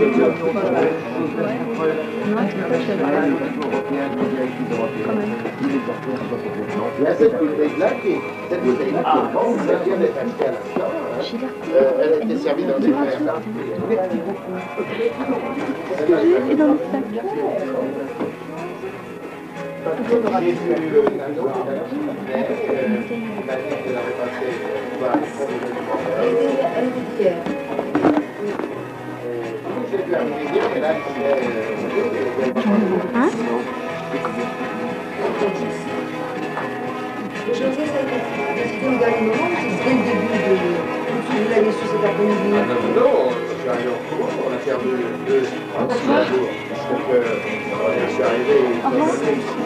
Il y a cette bouteille-là cette bouteille-là qui est bonne, ça vient d'être achetée à l'instant. Elle a été servie dans des verres. Et dans le sac. Hein? Le chantier, ça a été décidé au dernier moment, c'est dès le début de... Vous l'avez su cet après-midi. Non, je suis arrivé en cours, on a fait deux jours. Donc, je suis arrivé dans l'année ici.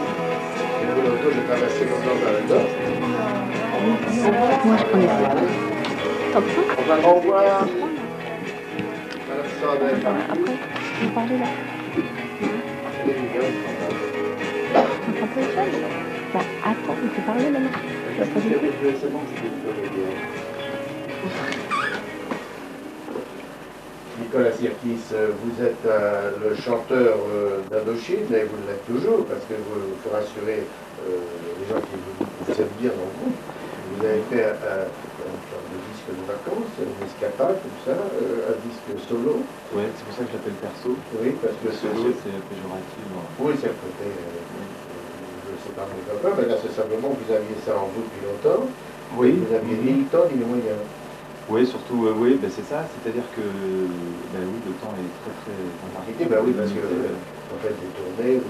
J'ai pris l'auto, j'ai traversé comme dans le Nord. Moi, je connaissais pas. Top 5? On va revoir Madame Sandel. Après, vous parlez là. Elle est mignonne. On prend pas les choses? Bah, attends, on peut parler là-bas. Tu vas pas du coup. C'est bon, c'est bien. Nicolas Sirkis, vous êtes le chanteur d'Indochine, et vous l'êtes toujours, parce que vous faut rassurer les gens qui vous aiment bien dans le groupe. Vous avez fait un disque de vacances, une escapade, comme ça, un disque solo. Oui, c'est pour ça que je l'appelle perso. Oui, parce que Solo, c'est péjoratif. Oui, c'est le côté, je ne sais pas pourquoi, mais là c'est simplement que vous aviez ça en vous depuis longtemps. Oui. Vous aviez ni le temps ni les moyens. Oui, surtout, oui, ben c'est ça, c'est-à-dire que ben oui, le temps est très très compliqué. Ben oui, parce que en fait des tournées,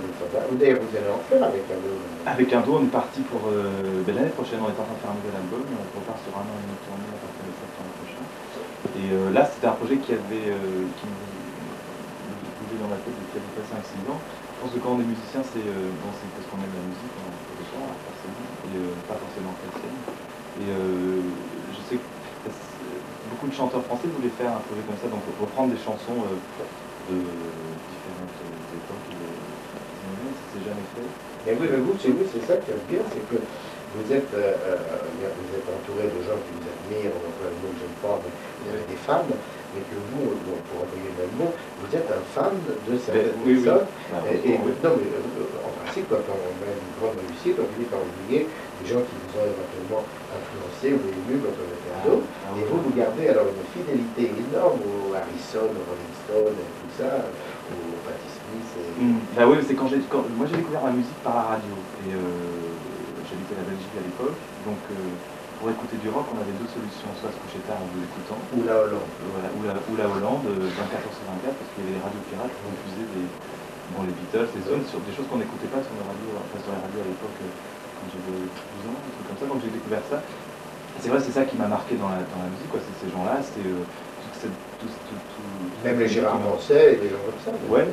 d'ailleurs vous allez en faire avec un duo. Avec un duo, on est parti pour l'année prochaine, on est en train de faire un nouvel album, on repart sur un an et demi de tournée à partir de septembre prochain. Et là, c'était un projet qui me bougeait dans la tête depuis à peu près 5-6 ans. Je pense que quand on est musicien, c'est parce qu'on aime la musique, on fait des chants, forcément, et pas forcément chrétienne. Et je sais que beaucoup de chanteurs français voulaient faire un projet comme ça, donc reprendre des chansons de différentes époques. Ça s'est jamais fait. Et oui, mais vous, c'est ça qui est bien, c'est que vous êtes entouré de gens qui vous admirent, on emploie le mot que j'aime pas, mais vous avez des fans, mais que vous, pour employer le même mot, vous êtes un fan de certaines personnes. Non, mais en principe, quand on a une grande réussite, on finit par oublier des gens qui vous ont éventuellement influencé ou ému quand on était ado. Et vous gardez alors une fidélité énorme au Harrison, au Rolling Stone, et tout ça, au Patti Smith. Bah oui, c'est moi j'ai découvert la musique par la radio. Et j'habitais la Belgique à l'époque, donc pour écouter du rock, on avait deux solutions, soit se coucher tard en vous écoutant, ou la Hollande. Voilà, ou la Hollande, 24h/24, parce qu'il y avait les radios pirates qui diffusaient les Beatles, les Stones, sur des choses qu'on n'écoutait pas sur les radios, à l'époque quand j'avais 12 ans, un truc comme ça, donc j'ai découvert ça. C'est vrai, c'est ça qui m'a marqué dans la musique, quoi. C'est ces gens-là, c'était même les Gérard Manset et des gens comme ça. Ouais.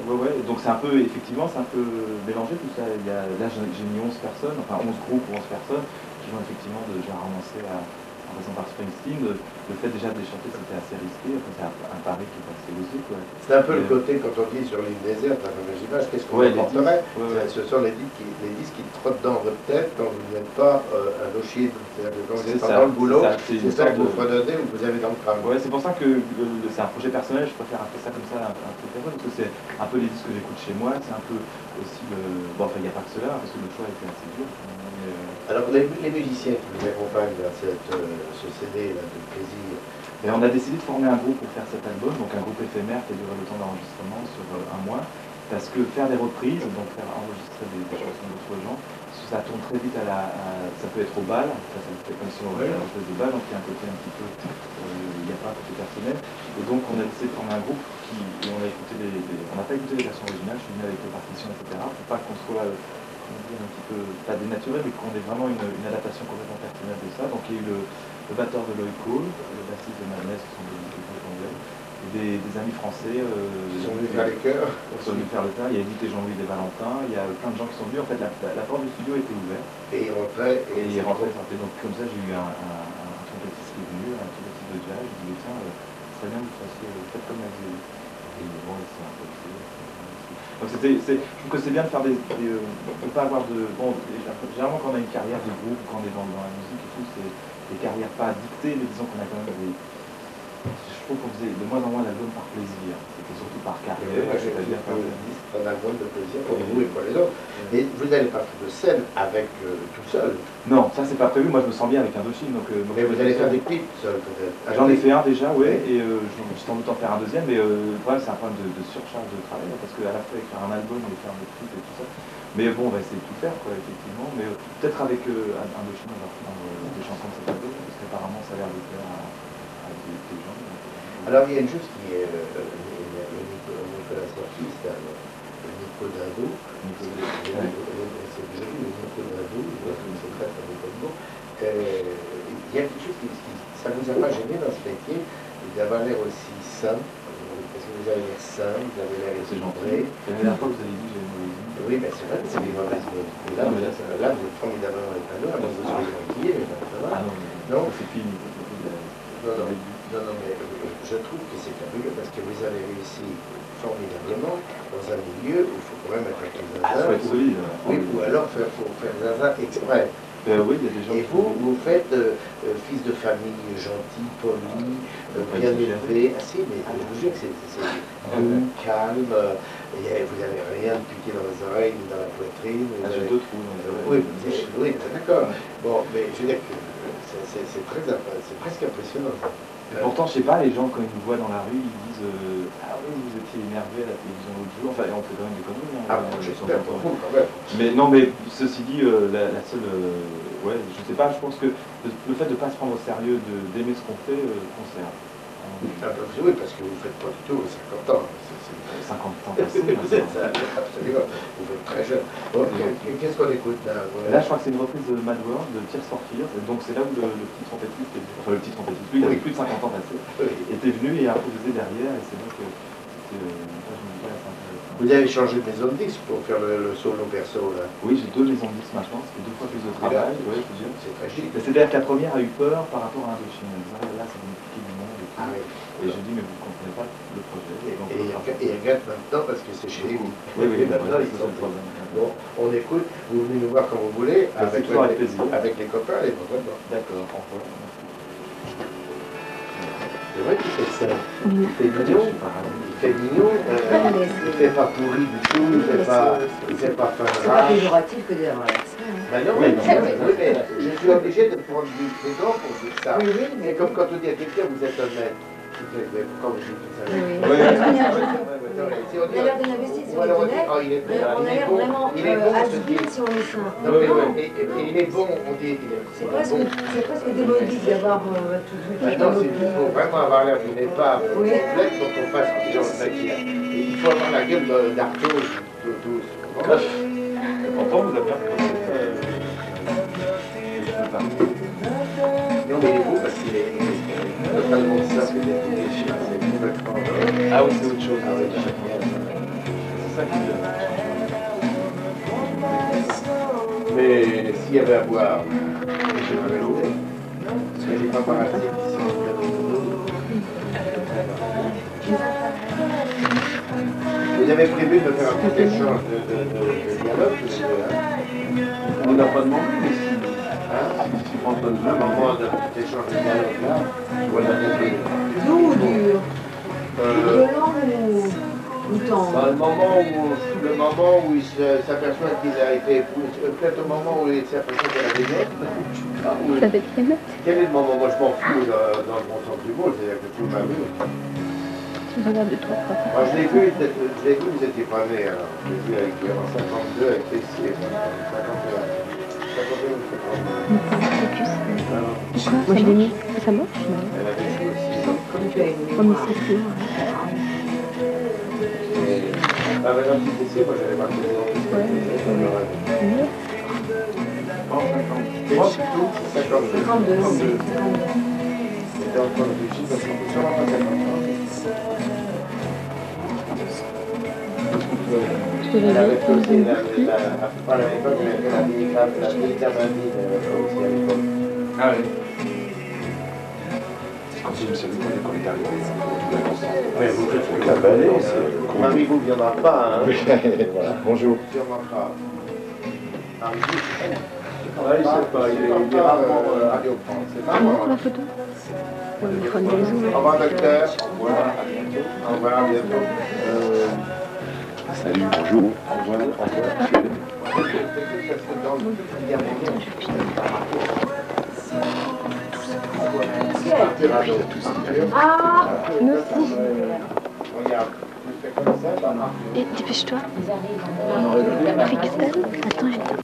Donc c'est un peu, effectivement, c'est un peu mélangé tout ça. Là, j'ai mis 11 personnes, enfin 11 groupes ou 11 personnes, qui vont effectivement de Gérard Manset en passant par Springsteen. Le fait déjà de les chanter, c'était assez risqué. Enfin, c'est un pari qui est assez osé, quoi. C'est un peu le côté, quand on dit sur l'île déserte, la fameuse image, qu'est-ce qu'on apporterait? Ce sont les disques qui trottent dans votre tête quand vous n'êtes pas un lochier. C'est-à-dire que quand vous êtes dans le boulot, c'est ça que vous fredonnez ou que vous avez dans le crâne. Ouais, c'est pour ça que c'est un projet personnel, je préfère appeler ça comme ça, un peu personnel, parce que c'est un peu les disques que j'écoute chez moi, c'est un peu aussi le... Bon, enfin, il n'y a pas que cela, parce que le choix était assez dur. Alors, les musiciens qui vous accompagnent vers ce CD là, de plaisir. Et on a décidé de former un groupe pour faire cet album, donc un groupe éphémère qui a duré le temps d'enregistrement sur un mois, parce que faire des reprises, donc faire enregistrer des chansons d'autres gens, ça tourne très vite ça peut être au bal, ça fait comme si on avait un espèce de bal, donc il y a un côté un petit peu, il n'y a pas un côté personnel, et donc on a décidé de former un groupe et on n'a pas écouté les versions originales, je suis venu avec les partitions, etc., pour pas qu'on soit un petit peu, pas dénaturé, mais qu'on ait vraiment une adaptation complètement personnelle de ça. Donc il y a eu le batteur de Loïc Cole, le bassiste de Madness, qui sont des anglais, et des amis français. Ils sont venus faire les chœurs. Ils sont venus faire le chœur. Il y a Edith et Jean-Louis des Valentins, il y a plein de gens qui sont venus. En fait, la porte du studio était ouverte. Et ils rentraient. Et ils rentraient. Donc comme ça, j'ai eu un trompettiste qui est venu, un trompettiste de jazz. Je lui ai dit, tiens, c'est très bien que vous fassiez, faites comme Axel. Et bon, c'est un peu... Donc je trouve que c'est bien de faire de pas avoir de... Bon, généralement quand on a une carrière de groupe, quand on est dans la musique et tout, c'est des carrières pas dictées, mais disons qu'on a quand même des trouve qu'on faisait de moins en moins d'albums par plaisir. C'était surtout par carrière, Moi, j'ai c'est-à-dire par... un album de plaisir pour vous et pour les autres. Mais vous n'allez pas faire de scène avec tout seul. Non, ça c'est pas prévu. Moi je me sens bien avec Indochine. Donc Mais vous allez faire des clips seul peut-être. J'en ai fait un déjà, ouais, et je vais sans doute en faire un deuxième, mais le problème c'est un problème de surcharge de travail, parce qu'à la fois avec faire un album et faire des clips et tout ça. Mais bon, on va essayer de tout faire, quoi, effectivement. Mais peut-être avec Indochine, on va prendre des chansons de cet album, parce qu'apparemment ça a l'air de plaire à des gens. Alors il y a une chose qui est Nicolas Sarkozy, c'est le Nico Dado. C'est déjà vu, le Nico Dado, c'est très très bon. Il y a quelque chose ça ne vous a pas gêné dans ce métier d'avoir l'air aussi sain, parce que vous avez l'air sain, vous avez l'air équilibré. La dernière fois que vous avez dit que j'avais une mauvaise mine. Oui, mais c'est vrai que c'est des mauvaises mines. Là, vous êtes formidablement étonnant, à moins que vous soyez maquillé, mais ça va. Ah non, c'est fini. Non, mais je trouve que c'est fabuleux parce que vous avez réussi formidablement dans un milieu où il faut quand même être un peu zaza. Il faut être solide. Oui, ou alors il faut faire zaza exprès. Oui, il y a des gens. Et vous faites fils de famille gentil, poli, bien élevé. Ah si, mais je vous jure que c'est doux, calme. Vous n'avez rien de piqué dans les oreilles ni dans la poitrine. J'ai deux trous dans les oreilles. Oui, d'accord. Bon, mais je veux dire que c'est presque impressionnant. Et pourtant, je sais pas, les gens, quand ils nous voient dans la rue, ils disent ah oui, vous étiez énervé à la télévision l'autre jour. Enfin, on fait quand même des conneries. Hein, j'espère pour vous, quand même. Mais non, mais ceci dit, la seule. Ouais, je sais pas, je pense que le fait de ne pas se prendre au sérieux, d'aimer ce qu'on fait, conserve. Oui, parce que vous ne faites pas du tout 50 ans. 50 ans passés. Absolument. Vous êtes très jeune. Bon, qu'est-ce qu'on écoute là? Là, je crois que c'est une reprise de Mad World, de Tears for Fears. Donc c'est là où le petit trompettiste, enfin le petit trompettiste, lui, il avait plus de 50 ans passés, était venu et improvisé derrière, et c'est vrai que c'était une page musicale assez intéressante. Vous avez changé de maison de disque pour faire le solo perso là? Oui, j'ai deux maisons de disques maintenant, ça fait 2 fois plus de travail. Ouais, c'est très chic. C'est-à-dire que la première a eu peur par rapport à Indochine. Elle disait, là, ça va nous piquer du monde et tout. Ah, oui. Et j'ai dit, mais vous ne comprenez pas le projet. Et regrette maintenant parce que c'est chez lui. Oui, maintenant, ils sont problème. Bon, on écoute, vous venez nous voir quand vous voulez, avec les copains, les copains. D'accord, au revoir. C'est vrai qu'il fait ça. Il fait mignon. Il fait mignon. Il fait pas pourri du tout. Il fait pas fin. C'est pas péjoratif que de relaxer. Ben non, mais je suis obligé de prendre des dents pour dire ça. C'est comme quand on dit à quelqu'un, vous êtes honnête. Pourquoi vous dites ça? On a l'air d'un investi, si on est honnête, on a l'air vraiment adulte si on est sain. Et il est bon, on dit. C'est presque démodiste d'avoir tout. Maintenant, il faut vraiment avoir l'air d'une épave complète pour qu'on fasse ce genre de maquillage. Il faut avoir la gueule d'Arthur tous. Pourtant, vous avez l'air non, mais il est beau parce qu'il est totalement ça que des chiens, c'est complètement. Ah oui, c'est autre chose. Ah oui, c'est ça qui est bien. Mais s'il y avait à boire, je m'avais loué. Parce que les paparazzi qui sont près de nous. Vous avez prévu de faire un petit échange de dialogue, on n'a pas demandé, mais si. Un moment d'un petit échange de dialogue là, je vois la montée. D'où violent ou tendre? Le moment où il s'aperçoit qu'il a été épousé, peut-être au moment où il s'aperçoit qu'il a des notes. Ça fait très mal. Quel est le moment? Moi je m'en fous dans le bon sens du mot, c'est-à-dire que tout m'a vu. Je regarde de toi, papa. Moi je l'ai vu, vous n'étiez pas né alors. Je l'ai vu en 52 avec Tessier, 51. 51 ou 52. Moi je l'ai mis. Ça marche? Elle avait joué aussi. Comme tu as aimé. Comme c'est sûr. Avec un petit Tessier, moi j'avais marqué des noms. Moi c'est tout, c'est 52. 52. C'était en train de réfléchir parce qu'on peut sûrement pas 50 ans. Elle avait fait aussi à l'époque, elle avait fait la mini cavanie aussi à l'époque. Ah oui. C'est comme si je me savais qu'on est arrivé. Mais vous faites la balai aussi. Marie vous ne viendra pas, hein. Voilà. Bonjour. Sûrement pas. Marie, Ouais, je sais pas, il est rarement radio. Montre la photo. Oui, il faut une zoom. Au revoir, docteur. Au revoir, à bientôt. Au revoir, à bientôt. Salut, bonjour. Au revoir. Ah, Nous aussi. Regarde, je fais comme ça, ça marche. Et dépêche-toi. Rixel. Attends, je...